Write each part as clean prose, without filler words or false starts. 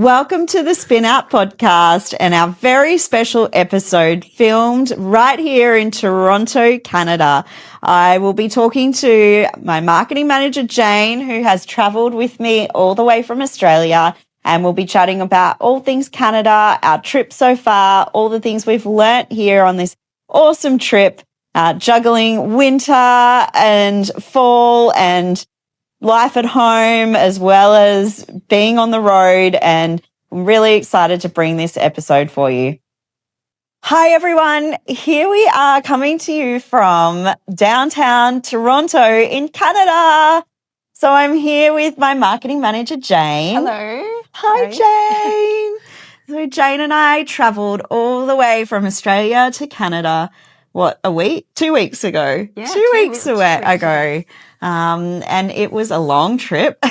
Welcome to the Spin Out podcast and our very special episode filmed right here in Toronto, Canada. I will be talking to my marketing manager, Jayne, who has travelled with me all the way from Australia, and we'll be chatting about all things Canada, our trip so far, all the things we've learnt here on this awesome trip, juggling winter and fall and life at home, as well as being on the road, and I'm really excited to bring this episode for you. Hi, everyone. Here we are coming to you from downtown Toronto in Canada. So I'm here with my marketing manager, Jayne. Hello. Hi, Jayne. So Jayne and I travelled all the way from Australia to Canada, a week? 2 weeks ago. Yeah, 2 weeks ago. And it was a long trip,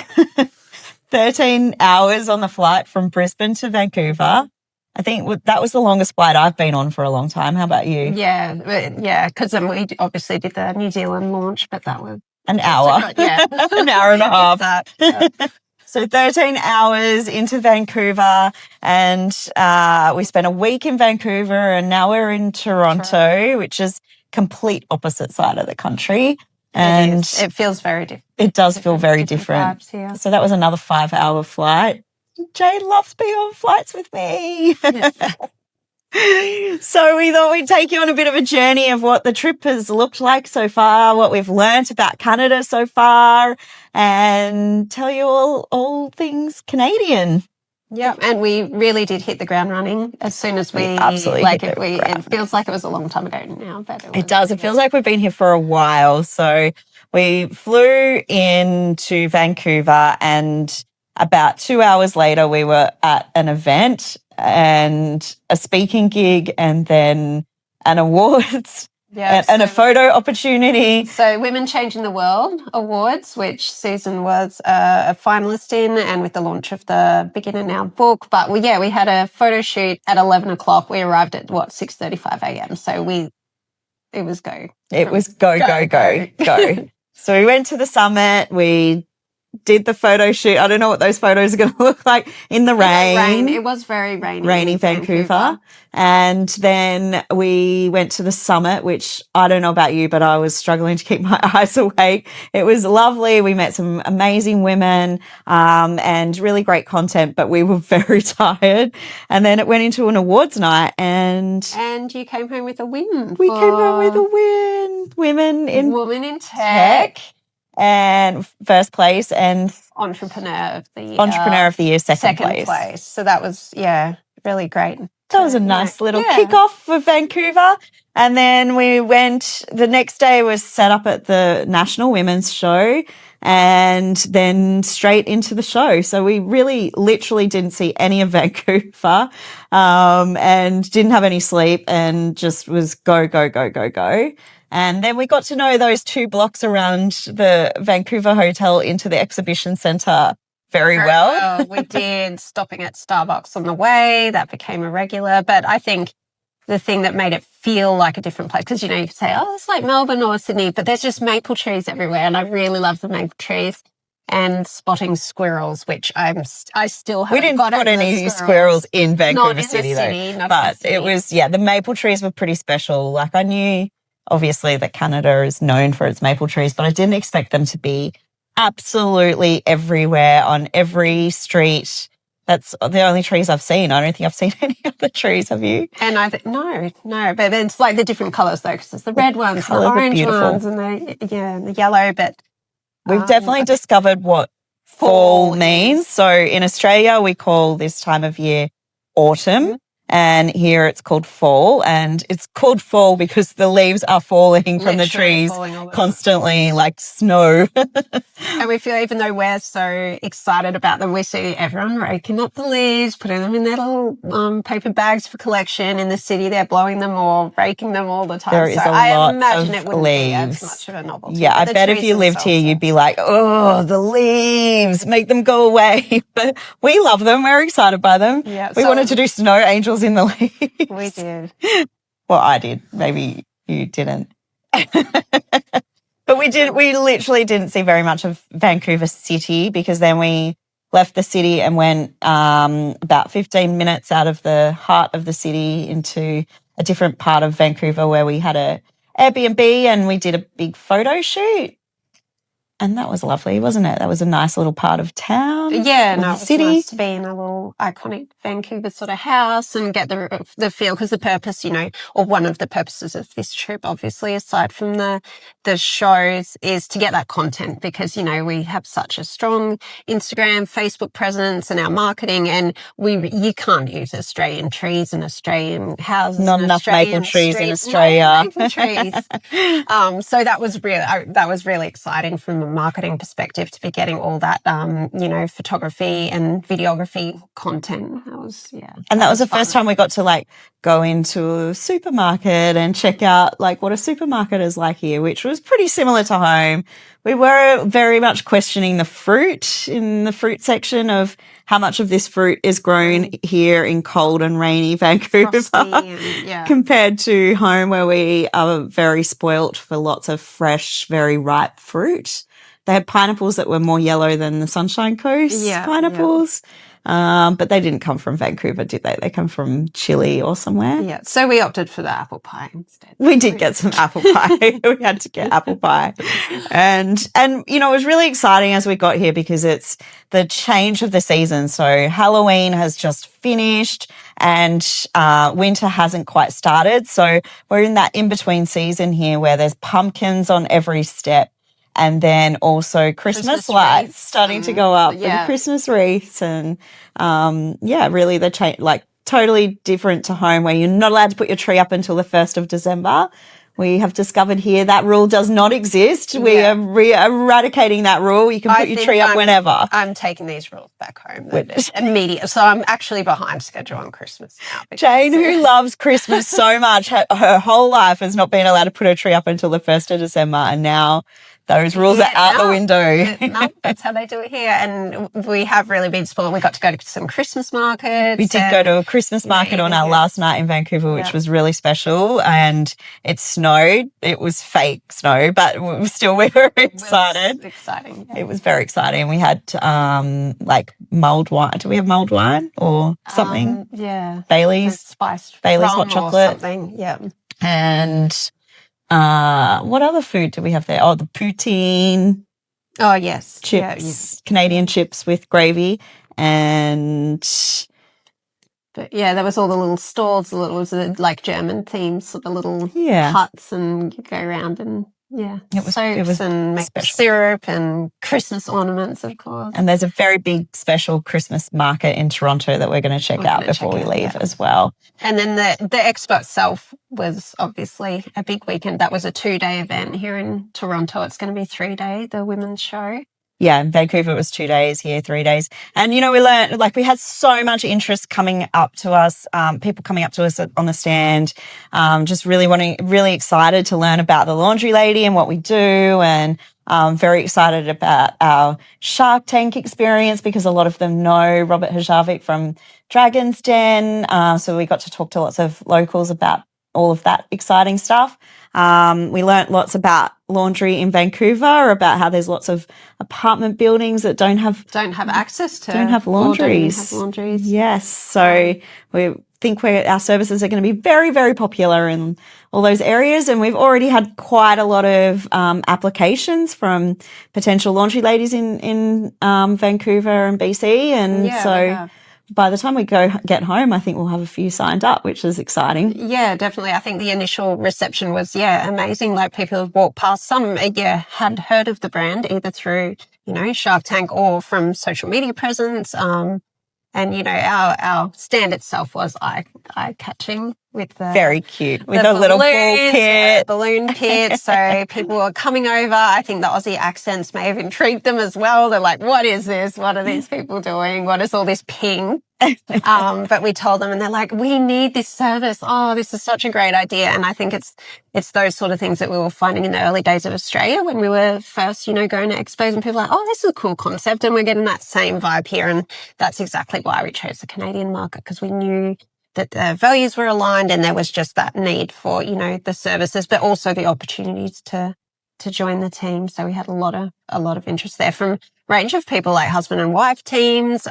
13 hours on the flight from Brisbane to Vancouver. I think that was the longest flight I've been on for a long time. How about you? Yeah, because we obviously did the New Zealand launch, but that was an hour. Yeah. An hour and a half. Yeah. So 13 hours into Vancouver, and we spent a week in Vancouver, and now we're in Toronto, which is complete opposite side of the country. And it feels very different. It does feel very different. So that was another 5-hour flight. Jayne loves being on flights with me. Yeah. So we thought we'd take you on a bit of a journey of what the trip has looked like so far, what we've learnt about Canada so far, and tell you all things Canadian. Yeah, and we really did hit the ground running as soon as we absolutely it feels like it was a long time ago now, but it does. It feels like we've been here for a while. So we flew into Vancouver, and about 2 hours later we were at an event and a speaking gig, and then an awards and a photo opportunity. So Women Changing the World Awards, which Susan was a finalist in, and with the launch of the Beginner Now book. But we had a photo shoot at 11 o'clock. We arrived at 6:35 a.m. So it was go. It was go. So we went to the summit. We did the photo shoot. I don't know what those photos are going to look like in the rain. It was very rainy. Rainy Vancouver. And then we went to the summit, which I don't know about you, but I was struggling to keep my eyes awake. It was lovely. We met some amazing women, and really great content, but we were very tired. And then it went into an awards night, and you came home with a win. We came home with a win. Women in Tech. And first place, and Entrepreneur of the Year, second place. So that was, really great. That was a nice little kickoff for Vancouver. And then the next day was set up at the National Women's Show, and then straight into the show. So we really literally didn't see any of Vancouver, and didn't have any sleep, and just was go. And then we got to know those 2 blocks around the Vancouver hotel into the exhibition centre very well. We did, stopping at Starbucks on the way. That became a regular. But I think the thing that made it feel like a different place, because, you can say, it's like Melbourne or Sydney, but there's just maple trees everywhere. And I really love the maple trees. And spotting squirrels, which I still haven't. We didn't spot any squirrels in Vancouver City, though. But it was, the maple trees were pretty special. Like, I knew obviously that Canada is known for its maple trees, but I didn't expect them to be absolutely everywhere on every street. That's the only trees I've seen. I don't think I've seen any other trees. Have you? And no, but it's like the different colours though, because it's the red ones, the orange ones, and the yellow. But we've definitely discovered what fall means. So in Australia, we call this time of year autumn. Mm-hmm. And here it's called fall, and it's called fall because the leaves are falling from the trees constantly like snow. And we feel, even though we're so excited about them, we see everyone raking up the leaves, putting them in their little paper bags for collection. In the city, they're blowing them or raking them all the time. There is a lot of it wouldn't leaves. Be as much of a novelty. Yeah, I bet if you lived here, you'd be like, oh, the leaves, make them go away. But we love them. We're excited by them. Yeah, we wanted to do snow angels in the leaves. We did. Well, I did. Maybe you didn't. But we literally didn't see very much of Vancouver City, because then we left the city and went about 15 minutes out of the heart of the city into a different part of Vancouver where we had a Airbnb and we did a big photo shoot. And that was lovely, wasn't it? That was a nice little part of town. Yeah, of no, the it was city. nice to be in a little iconic Vancouver sort of house and get the feel, because the purpose, or one of the purposes of this trip, obviously, aside from the shows, is to get that content because, we have such a strong Instagram, Facebook presence and our marketing, and you can't use Australian trees and Australian houses. Not and enough Australian maple trees in streets. Australia. No maple trees. So that was really exciting from a marketing perspective to be getting all that, photography and videography content. And that was the first time we got to go into a supermarket and check out what a supermarket is like here, which was pretty similar to home. We were very much questioning the fruit in the fruit section of how much of this fruit is grown here in cold and rainy Vancouver compared to home where we are very spoilt for lots of fresh, very ripe fruit. They had pineapples that were more yellow than the Sunshine Coast pineapples. But they didn't come from Vancouver, did they? They come from Chile or somewhere. Yeah, so we opted for the apple pie instead. We did get some apple pie. We had to get apple pie. And it was really exciting as we got here because it's the change of the season. So Halloween has just finished and winter hasn't quite started. So we're in that in-between season here where there's pumpkins on every step. And then also Christmas lights starting to go up and Christmas wreaths and, really the change, totally different to home where you're not allowed to put your tree up until the 1st of December. We have discovered here that rule does not exist. We are eradicating that rule. You can put your tree up whenever. I'm taking these rules back home immediately. So I'm actually behind schedule on Christmas now. Jane, who loves Christmas so much, her whole life has not been allowed to put her tree up until the 1st of December, and now those rules are out the window. No, that's how they do it here. And we have really been spoiled. We got to go to some Christmas markets. We did go to a Christmas market on our last night in Vancouver, which was really special. And it snowed. It was fake snow, but we were excited. It was exciting. Yeah. It was very exciting. We had mulled wine. Do we have mulled wine or something? Bailey's. Spiced Bailey's hot chocolate. Or something. Yeah. And what other food do we have there? Oh, the poutine. Oh, yes. Chips, Canadian chips with gravy. And but there was all the little stalls, it was German themes, so the little huts, and you go around and it was and make syrup and Christmas ornaments, of course. And there's a very big special Christmas market in Toronto that we're going to check out before we leave as well. And then the expo itself was obviously a big weekend. That was a 2-day event. Here in Toronto, it's going to be 3-day, the women's show. Yeah, in Vancouver it was 2 days, here 3 days. And, we learned, we had so much interest coming up to us, people coming up to us on the stand, just really excited to learn about the Laundry Lady and what we do, and very excited about our Shark Tank experience because a lot of them know Robert Hajavik from Dragon's Den. So we got to talk to lots of locals about all of that exciting stuff. We learnt lots about laundry in Vancouver, about how there's lots of apartment buildings that don't have access to, don't have laundries. Yes, so we think our services are going to be very, very popular in all those areas, and we've already had quite a lot of applications from potential laundry ladies in Vancouver and BC, and by the time we get home, I think we'll have a few signed up, which is exciting. Yeah, definitely. I think the initial reception was, amazing. People walked past. Some, had heard of the brand either through, Shark Tank or from social media presence. And, our stand itself was eye-catching with the... Very cute. With a little balloon pit. So people were coming over. I think the Aussie accents may have intrigued them as well. They're like, what is this? What are these people doing? What is all this ping? But we told them and they're like, we need this service. Oh, this is such a great idea. And I think it's those sort of things that we were finding in the early days of Australia when we were first, going to expos, and people were like, oh, this is a cool concept. And we're getting that same vibe here. And that's exactly why we chose the Canadian market, because we knew that the values were aligned and there was just that need for, the services, but also the opportunities to join the team. So we had a lot of interest there from range of people, like husband and wife teams,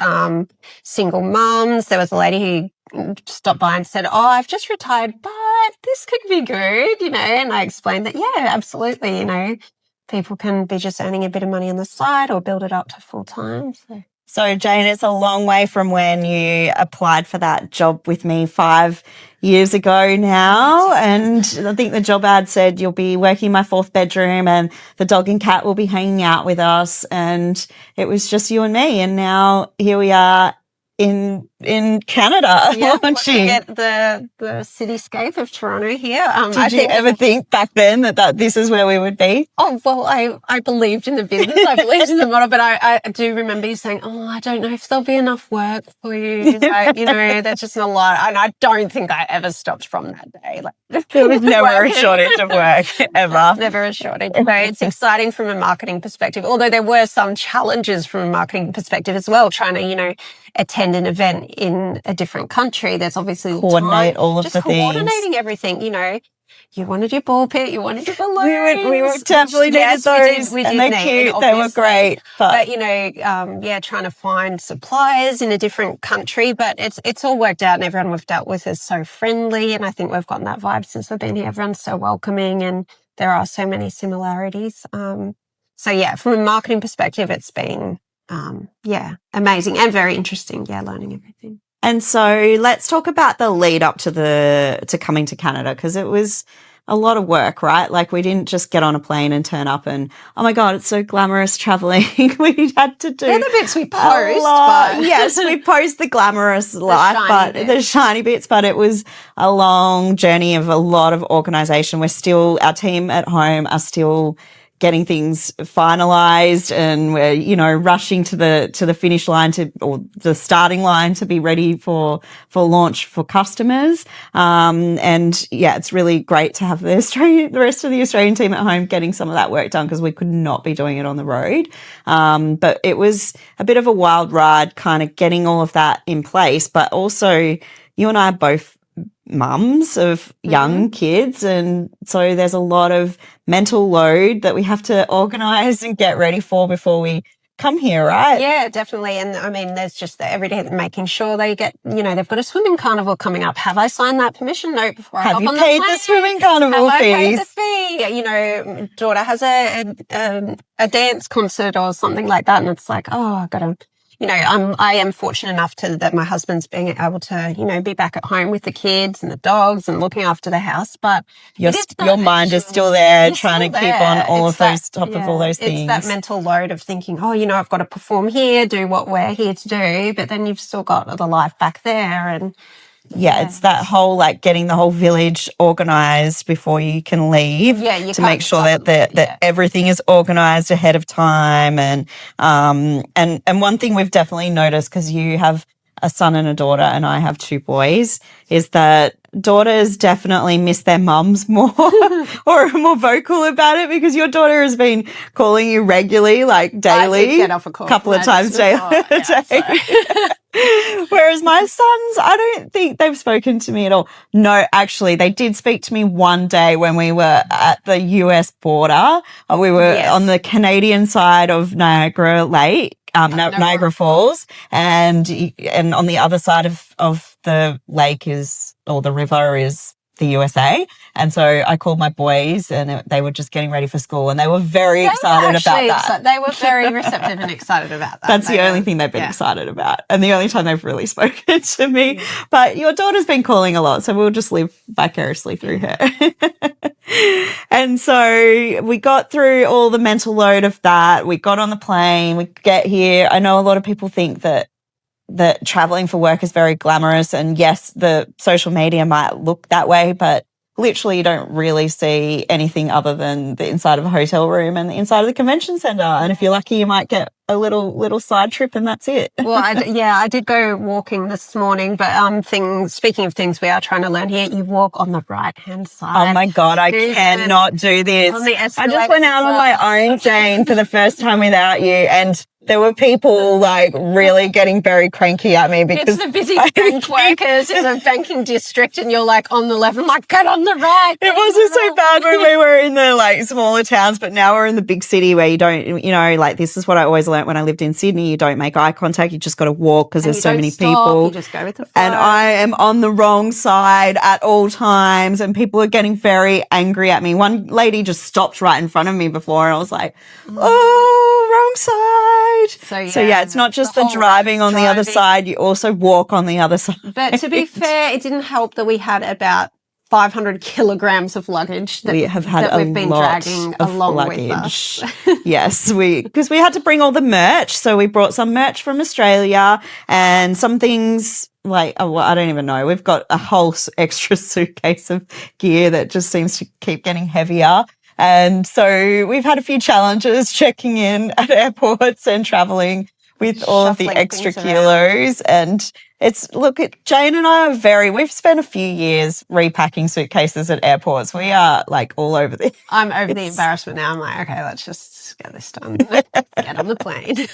single mums. There was a lady who stopped by and said, "Oh, I've just retired, but this could be good," and I explained that, yeah, absolutely, people can be just earning a bit of money on the side or build it up to full time. So, Jayne, it's a long way from when you applied for that job with me 5 years ago now. And I think the job ad said you'll be working in my 4th bedroom and the dog and cat will be hanging out with us. And it was just you and me. And now here we are in Canada launching. Get the cityscape of Toronto here. Did you ever think back then that this is where we would be? Oh, well, I believed in the business. I believed in the model, but I do remember you saying, "Oh, I don't know if there'll be enough work for you." There's just a lot. And I don't think I ever stopped from that day. There was never a shortage of work, ever. Never a shortage. So it's exciting from a marketing perspective, although there were some challenges from a marketing perspective as well, trying to, attend an event in a different country. There's obviously coordinate all of the things. Just coordinating everything, You wanted your ball pit, you wanted your balloons. We were definitely needed those, we and they're cute. They were great. But trying to find suppliers in a different country. But it's all worked out, and everyone we've dealt with is so friendly. And I think we've gotten that vibe since we've been here. Everyone's so welcoming, and there are so many similarities. From a marketing perspective, it's been amazing and very interesting. Yeah, learning everything. And so let's talk about the lead up to coming to Canada, because it was a lot of work, right? Like, we didn't just get on a plane and turn up and, oh my God, it's so glamorous traveling. We had to do the bits we post. But yes, we post the glamorous life, the shiny bits, but it was a long journey of a lot of organization. Our team at home are still getting things finalized, and we're, rushing to the finish line or the starting line to be ready for launch for customers. It's really great to have the rest of the Australian team at home getting some of that work done, because we could not be doing it on the road. But it was a bit of a wild ride, kind of getting all of that in place. But also, you and I are both mums of young kids, and so there's a lot of mental load that we have to organize and get ready for before we come here, right? Yeah, definitely. And I mean, there's just the everyday making sure they get, they've got a swimming carnival coming up. Have I signed that permission note before I hop on the plane? Have you paid the swimming carnival fees? Have I paid the fee? Daughter has a dance concert or something like that, and it's like, oh, I've got to. I am fortunate enough that my husband's being able to, be back at home with the kids and the dogs and looking after the house. But your mind is still there, trying to keep on all of those things. It's that mental load of thinking, oh, I've got to perform here, do what we're here to do, but then you've still got the life back there. And it's that whole, getting the whole village organised before you can leave, to make sure that everything is organised ahead of time. And one thing we've definitely noticed, because you have a son and a daughter and I have 2 boys, is that daughters definitely miss their mums more or are more vocal about it, because your daughter has been calling you regularly, daily, I did get off a call couple of times daily. Whereas my sons, I don't think they've spoken to me at all. No, actually, they did speak to me one day when we were at the US border. We were on the Canadian side of Niagara Lake, Niagara Falls, and on the other side of the lake or the river is the USA. And so I called my boys, and they were just getting ready for school, and they were very excited about that. They were very receptive and excited about that. That's the only thing they've been excited about, and the only time they've really spoken to me. Yeah. But your daughter's been calling a lot, so we'll just live vicariously through her. And so we got through all the mental load of that. We got on the plane. We get here. I know a lot of people think that traveling for work is very glamorous, and yes, the social media might look that way, but literally you don't really see anything other than the inside of a hotel room and the inside of the convention centre. And if you're lucky, you might get a little side trip, and that's it. Well, I did go walking this morning, but speaking of things we are trying to learn here, you walk on the right-hand side. Oh my God, I cannot do this. I just went out on my own, Jayne, for the first time without you, and there were people like really getting very cranky at me because it's the busy bank workers in the banking district, and you're like on the left. I'm like, get on the right. it wasn't so bad when we were in the like smaller towns, but now we're in the big city where you don't, like this is what I always learnt when I lived in Sydney. You don't make eye contact. You just got to walk because there's so many people. You just go with the flow. And I am on the wrong side at all times, and people are getting very angry at me. One lady just stopped right in front of me before, and I was like, oh, wrong side. So yeah, it's not just the driving on the other side. You also walk on the other side. But to be fair, it didn't help that we had about 500 kilograms of luggage that we've been dragging along with us. Yes, because we had to bring all the merch. So we brought some merch from Australia and some things like, I don't even know. We've got a whole extra suitcase of gear that just seems to keep getting heavier. And so we've had a few challenges checking in at airports and traveling with all of the extra kilos. And Jayne and I we've spent a few years repacking suitcases at airports. We are like all over this. I'm over the embarrassment now. I'm like, okay, let's just get this done. Get on the plane. We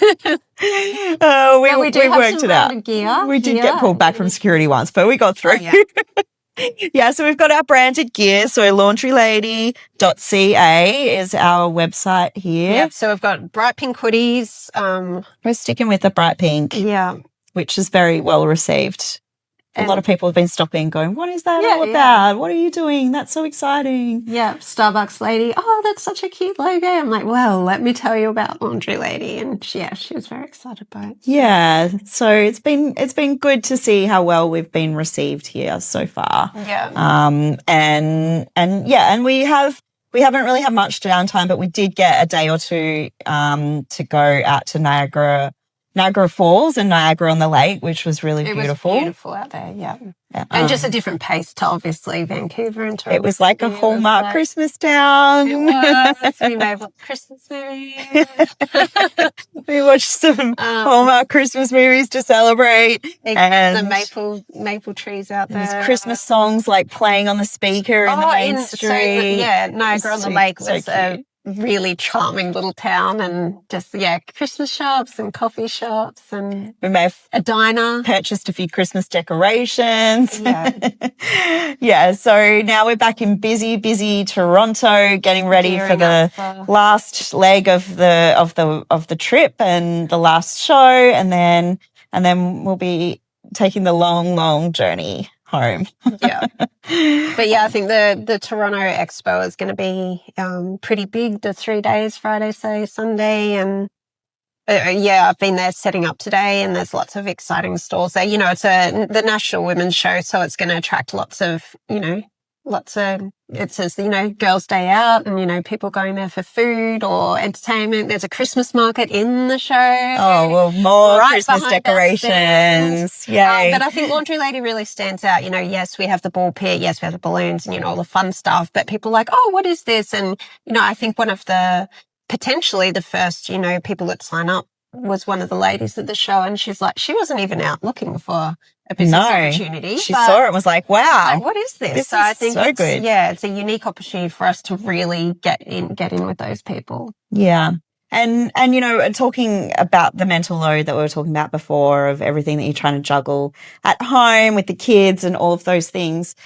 worked it out. Gear. We did get pulled back from security once, but we got through. Oh, yeah. Yeah, so we've got our branded gear. So laundrylady.ca is our website here. Yep, so we've got bright pink hoodies. We're sticking with the bright pink. Yeah. Which is very well received. A lot of people have been stopping going, what is that all about? What are you doing? That's so exciting. Yeah, Starbucks lady. Oh, that's such a cute logo. I'm like, well, let me tell you about Laundry Lady. And she was very excited by it. Yeah, so it's been good to see how well we've been received here so far. Yeah. And we haven't really had much downtime, but we did get a day or two to go out to Niagara Falls and Niagara on the Lake, which was really beautiful. It was beautiful out there, yeah. And just a different pace to obviously Vancouver and Toronto. It was like a Hallmark Christmas town. It was. We made Christmas movies. We watched some Hallmark Christmas movies to celebrate. And the maple trees out there. There's Christmas songs like playing on the speaker in the main street. Niagara on the Lake was a really charming little town, and just Christmas shops and coffee shops, and we may have a diner, purchased a few Christmas decorations. So now we're back in busy Toronto, getting ready for the last leg of the trip and the last show, and then we'll be taking the long journey home. But I think the Toronto Expo is going to be pretty big, the 3 days, Friday, Saturday, Sunday. And I've been there setting up today, and there's lots of exciting stalls there. It's the National Women's Show, so it's going to attract lots of it says, Girls' Day Out, and, people going there for food or entertainment. There's a Christmas market in the show. Oh, well, more Christmas decorations. Yay. But I think Laundry Lady really stands out. Yes, we have the ball pit. Yes, we have the balloons and, all the fun stuff. But people are like, oh, what is this? And, I think one of potentially the first, people that sign up was one of the ladies at the show. And she's like, she wasn't even out looking for a business opportunity. She saw it and was like, wow. Like, what is this? So I think so good. Yeah, it's a unique opportunity for us to really get in with those people. Yeah. And talking about the mental load that we were talking about before, of everything that you're trying to juggle at home with the kids and all of those things.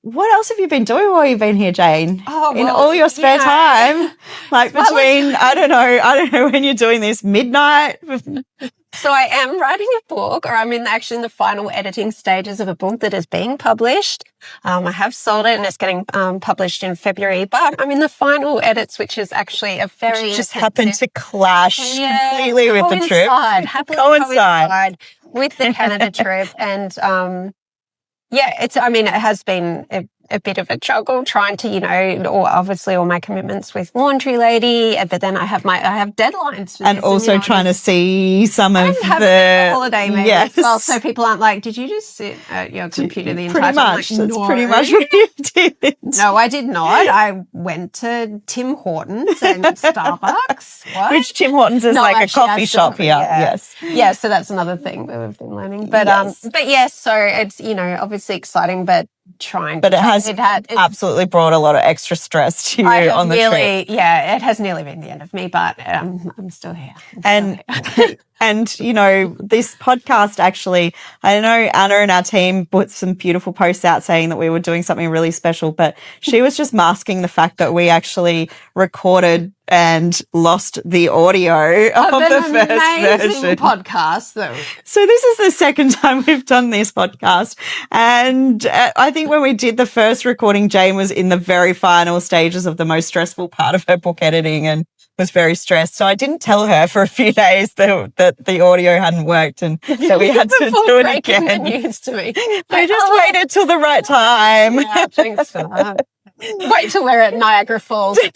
What else have you been doing while you've been here, Jayne? In all your spare time? Like between, I don't know when you're doing this, midnight? So I am writing a book, or I'm in the final editing stages of a book that is being published. I have sold it and it's getting published in February, but I'm in the final edits, which is actually a very just happened to clash completely with the trip. Coincide with the Canada trip. And it has been a bit of a juggle trying to, obviously all my commitments with Laundry Lady, but then I have deadlines for and this, also trying to see some of the holiday maybe as well, so people aren't like, did you just sit at your computer the entire time? That's pretty much what you did. No, I did not. I went to Tim Hortons and Starbucks. What? Which Tim Hortons is like a coffee shop here. So that's another thing that we've been learning. But so it's obviously exciting, but trying. But it has it's absolutely brought a lot of extra stress to you on the trip. Yeah, it has nearly been the end of me, but I'm still here. And, you know, this podcast actually, I know Anna and our team put some beautiful posts out saying that we were doing something really special, but she was just masking the fact that we actually recorded and lost the audio of the first version. Podcast, though. So this is the second time we've done this podcast. And I think when we did the first recording, Jayne was in the very final stages of the most stressful part of her book editing and was very stressed. So I didn't tell her for a few days that the audio hadn't worked and that we had to do it again. The news to me. I just waited till the right time. Yeah, thanks for that. Wait till we're at Niagara Falls. By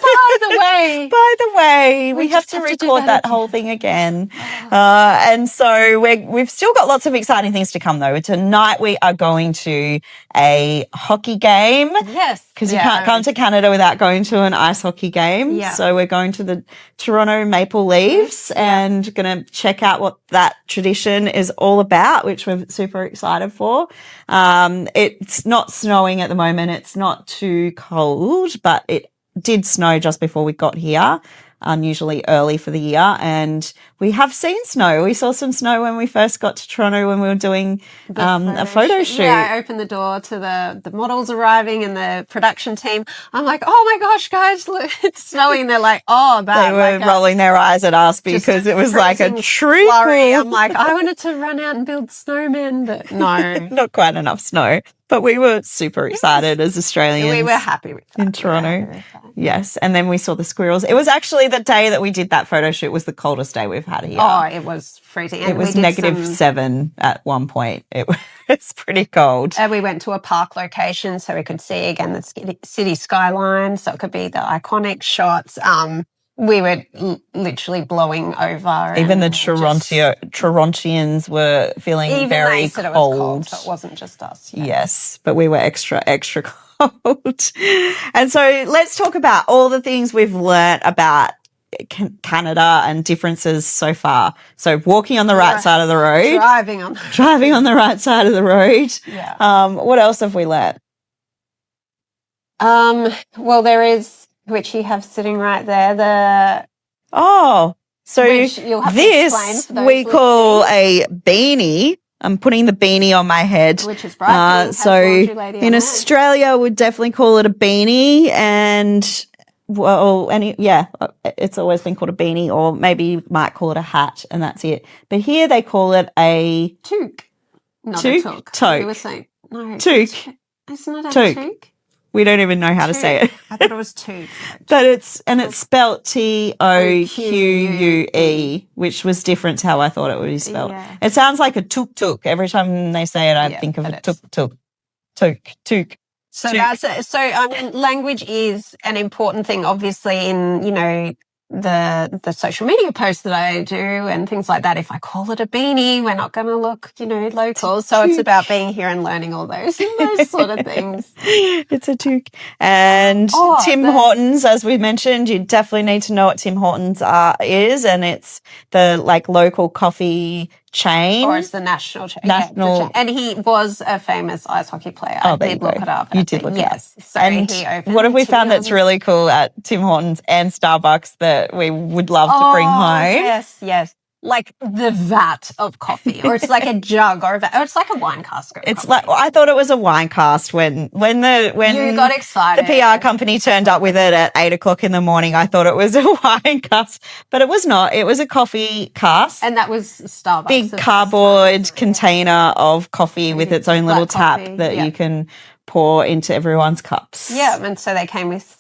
the way, we have to record that whole thing again. And so we've still got lots of exciting things to come, though. Tonight we are going to a hockey game. Yes. Because you can't come to Canada without going to an ice hockey game. Yeah. So we're going to the Toronto Maple Leafs and going to check out what that tradition is all about, which we're super excited for. It's not snowing at the moment. It's not too cold, but it did snow just before we got here, unusually early for the year. And we have seen snow. We saw some snow when we first got to Toronto when we were doing a photo shoot. Yeah, I opened the door to the models arriving and the production team. I'm like, oh my gosh, guys, look, it's snowing. They're like, oh, that. They were rolling their eyes at us because it was like a trickle. I'm like, I wanted to run out and build snowmen, but no. Not quite enough snow. But we were super excited as Australians. We were happy with that. In Toronto. Yes. And then we saw the squirrels. It was actually the day that we did that photo shoot was the coldest day we've had here. Oh, it was freezing. And it was -7 at one point. It was pretty cold. And we went to a park location so we could see again the city skyline. So it could be the iconic shots. We were literally blowing over. Even the Torontians were feeling very said it was cold. So it wasn't just us. Yeah. Yes, but we were extra cold. And so let's talk about all the things we've learnt about Canada and differences so far. So walking on the right side of the road. Driving on the right side of the road. Yeah. What else have we learnt? Well, there is, which you have sitting right there, so this we call a beanie. I'm putting the beanie on my head. Which is bright. So in Australia, we'd definitely call it a beanie and it's always been called a beanie or maybe you might call it a hat and that's it. But here they call it a toque. Not toque? a toque. Toque. You were saying, no. Toque. Isn't it a toque? We don't even know how to say it. I thought it was toque. But it's spelled Toque, which was different to how I thought it would be spelled. Yeah. It sounds like a tuk-tuk. Every time they say it, I think of a tuk-tuk. Toque. So that's it. So I mean, language is an important thing, obviously, in, you know, the social media posts that I do and things like that. If I call it a beanie, we're not going to look, you know, local. So it's about being here and learning all those sort of things. It's a toque. And Tim Hortons, as we mentioned, you definitely need to know what Tim Hortons is, and it's the local coffee chain. Or it's the national chain. Yeah, and he was a famous ice hockey player. I did look it up. You did look it up. Yes. So and he opened what have we found that's really cool at Tim Hortons and Starbucks that we would love to bring home? Yes. Like the vat of coffee, or it's like a jug, or it's like a wine cask. It's like I thought it was a wine cask when you got excited. The PR company turned up with it at 8 o'clock in the morning. I thought it was a wine cask, but it was not. It was a coffee cask, and that was Starbucks. Big cardboard container of coffee with its own little tap that you can pour into everyone's cups. Yeah, and so they came with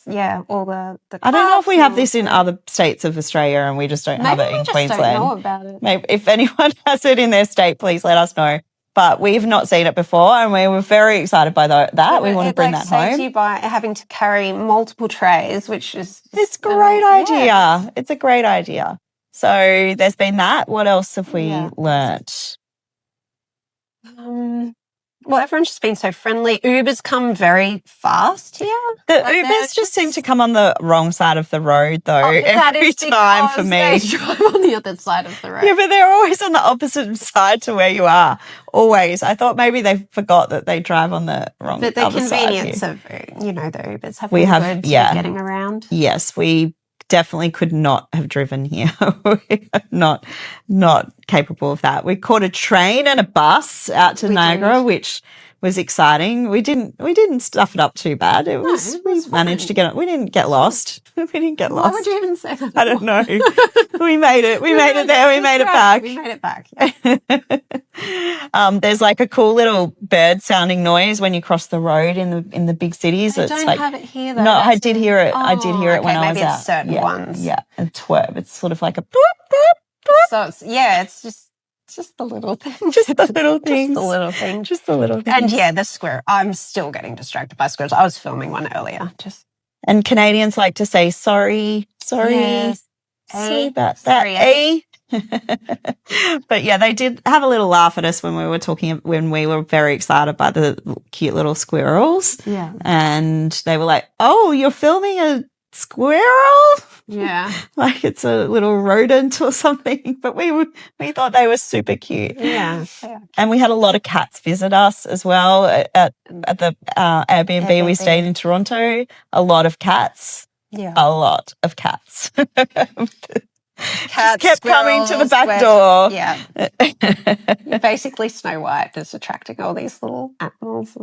all the I don't know if we have this in other states of Australia and we just don't have it in Queensland. Maybe we just don't know about it. Maybe if anyone has it in their state, please let us know. But we've not seen it before and we were very excited by that. We want to bring that home. It saves you by having to carry multiple trays, which is... It's a great idea. Yeah. It's a great idea. So there's been that. What else have we learnt? Well, everyone's just been so friendly. Ubers come very fast here. The Like, they're Ubers just seem to come on the wrong side of the road, though, that every is time for because me. they drive on the other side of the road. Yeah, but they're always on the opposite side to where you are. Always. I thought maybe they forgot that they drive on the wrong But the other side convenience here. of, the Ubers have We been have- good yeah. to getting around. Yes, we definitely could not have driven here. We are not capable of that. We caught a train and a bus out to We Niagara, did. which was exciting. We didn't stuff it up too bad. it was We managed to fine. get it. We didn't get lost. We didn't get Why lost. would you even say that? I don't know. We made it. We made it there. We made it back. We made it back. Yeah. There's like a cool little bird sounding noise when you cross the road in the big cities. I It's don't like, have it here, though. no, I That's did the- hear it. I did hear it okay, when I was maybe it's out. certain Yeah, ones. yeah, a twerp. It's sort of like a boop, boop, boop. So it's just the little thing. Just the little things. Just the little thing. Just the little things. And yeah, the squirrel. I'm still getting distracted by squirrels. I was filming one earlier. And Canadians like to say sorry, Yes. sorry about Sorry, that. But yeah, they did have a little laugh at us when we were very excited by the cute little squirrels. Yeah. And they were like, "Oh, you're filming a squirrel?" Yeah. Like it's a little rodent or something. But we thought they were super cute. Yeah. And we had a lot of cats visit us as well at the Airbnb we Airbnb. stayed in Toronto. A lot of cats. Yeah. A lot of cats. Cats, kept coming to the squirrels, back squirrels. door. Yeah. You're basically Snow White, just attracting all these little animals.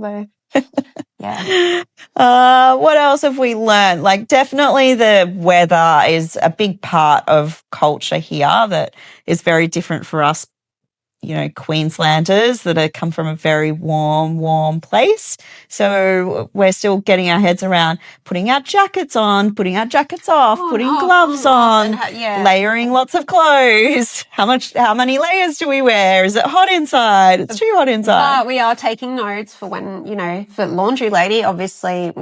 Yeah. What else have we learned? Like, definitely the weather is a big part of culture here that is very different for us, Queenslanders that come from a very warm place. So we're still getting our heads around putting our jackets on, putting our jackets off, putting gloves on, layering lots of clothes. How many layers do we wear? Is it hot inside? It's too hot inside. But we are taking notes for when, for laundry lady, obviously,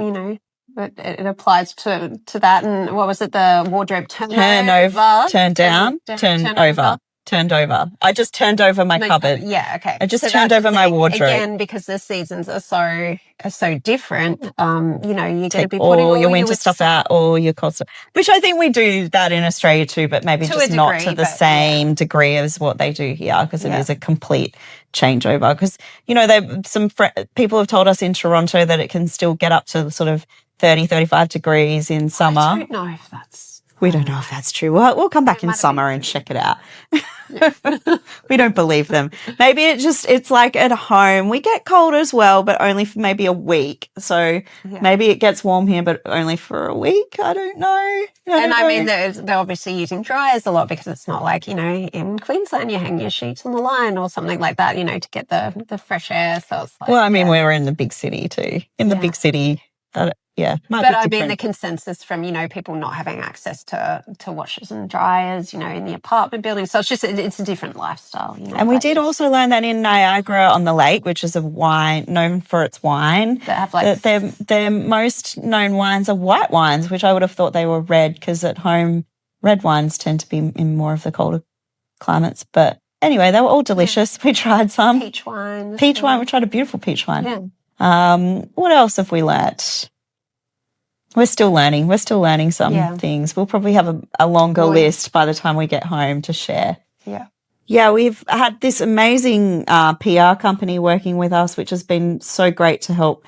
but it applies to that. And what was it? The wardrobe turnover? Turn down, turn over. Turned over. I just turned over my cupboard. Yeah, okay. I just turned over my wardrobe. Again, because the seasons are so different, you're going to be putting all your winter stuff out, all your cold stuff, which I think we do that in Australia too, but maybe just not to the same degree as what they do here, because it is a complete changeover. Because, some people have told us in Toronto that it can still get up to sort of 30, 35 degrees in summer. I don't know if that's... We don't know if that's true. We'll come back in summer and check it out. We don't believe them. Maybe it's like at home. We get cold as well, but only for maybe a week. So maybe it gets warm here, but only for a week. I don't know. I mean, they're obviously using dryers a lot because it's not like, in Queensland you hang your sheets on the line or something like that, to get the fresh air. So it's like, well, I mean, we're in the big city too. In the big city, but I mean, the consensus from, people not having access to washers and dryers, in the apartment building. So it's a different lifestyle, And we did also learn that in Niagara on the Lake, which is known for its wine, that have their most known wines are white wines, which I would have thought they were red, because at home red wines tend to be in more of the colder climates. But anyway, they were all delicious. We tried some. Peach wine. We tried a beautiful peach wine. Yeah. What else have we learnt? We're still learning some things. We'll probably have a longer list by the time we get home to share. Yeah, we've had this amazing PR company working with us, which has been so great to help,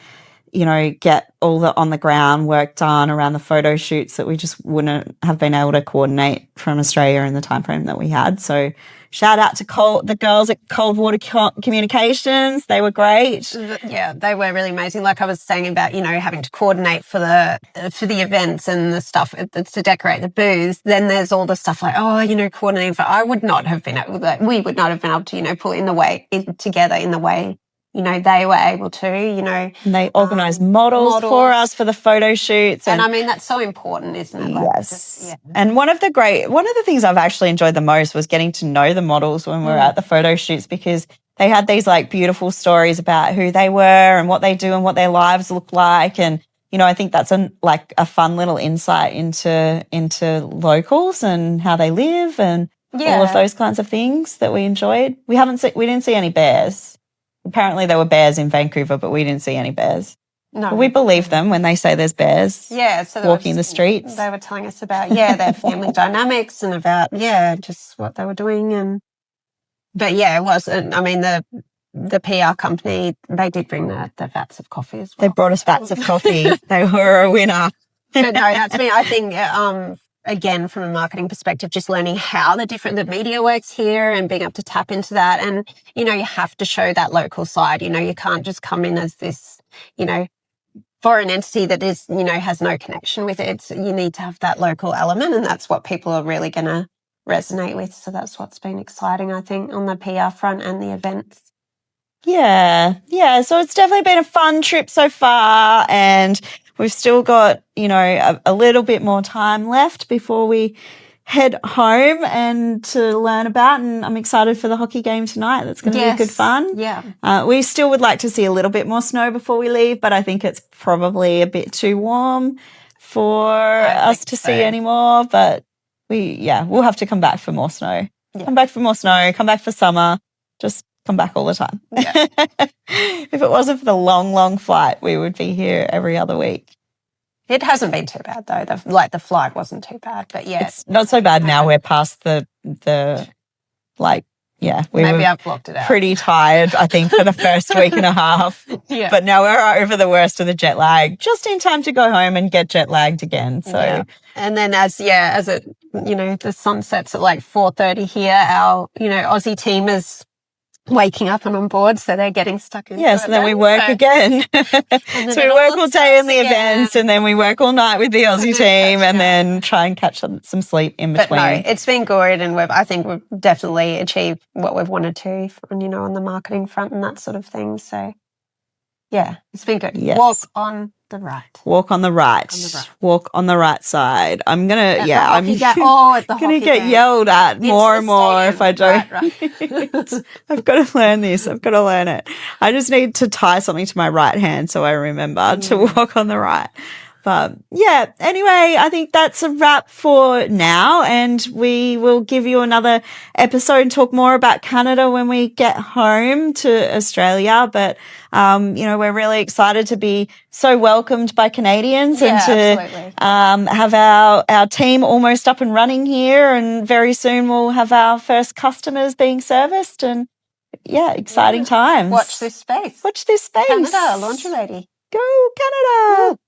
get all the on the ground work done around the photo shoots that we just wouldn't have been able to coordinate from Australia in the time frame that we had. So shout out to the girls at Cold Water Communications. They were great. Yeah, they were really amazing. Like I was saying about, having to coordinate for the events and the stuff to decorate the booths. Then there's all the stuff like, coordinating for, we would not have been able to, pull in the way together in the way, they were able to, And they organised models for us for the photo shoots. And I mean, that's so important, isn't it? Yes. And one of the things I've actually enjoyed the most was getting to know the models when we were at the photo shoots, because they had these like beautiful stories about who they were and what they do and what their lives look like. And, I think that's a fun little insight into locals and how they live and all of those kinds of things that we enjoyed. We didn't see any bears. apparently there were bears in Vancouver, but we didn't see any bears. No. But we believe them when they say there's bears so walking the streets. They were telling us about, their family dynamics and about, just what they were doing. But it wasn't, I mean, the PR company, they did bring the vats of coffee as well. They brought us vats of coffee. They were a winner. But no, that's me. I think, again, from a marketing perspective, just learning how the media works here and being able to tap into that. And, you have to show that local side. You can't just come in as this, foreign entity that is, has no connection with it. You need to have that local element, and that's what people are really going to resonate with. So that's what's been exciting, I think, on the PR front and the events. Yeah. So it's definitely been a fun trip so far, and we've still got, a little bit more time left before we head home and to learn about, and I'm excited for the hockey game tonight. That's going to be good fun. Yeah. We still would like to see a little bit more snow before we leave, but I think it's probably a bit too warm for us to see anymore. But we'll have to come back for more snow. Yeah. Come back for more snow, come back for summer, just come back all the time. Yeah. If it wasn't for the long, long flight, we would be here every other week. It hasn't been too bad though. The flight wasn't too bad, but it's not so bad now. We're past we maybe I've blocked it out. Pretty tired, I think, for the first week and a half. Yeah. But now we're over the worst of the jet lag, just in time to go home and get jet lagged again. So, and then as it the sun sets at like 4:30 here, our Aussie team is waking up and on board, so they're getting stuck in. Yes, and then we work again. So we work all day in the events, and then we work all night with the Aussie team, and then try and catch some sleep in between. But no, it's been good, and I think we've definitely achieved what we've wanted to, on the marketing front and that sort of thing. So, it's been good. Yes. Walk on the right. Walk on the right. Walk on the right side. I'm gonna, I'm gonna get yelled at more and more if I don't. Right. I've got to learn this. I've got to learn it. I just need to tie something to my right hand so I remember to walk on the right. But anyway, I think that's a wrap for now, and we will give you another episode and talk more about Canada when we get home to Australia. But, we're really excited to be so welcomed by Canadians and to have our team almost up and running here, and very soon we'll have our first customers being serviced, and exciting times. Watch this space. Watch this space. Canada, laundry lady. Go Canada.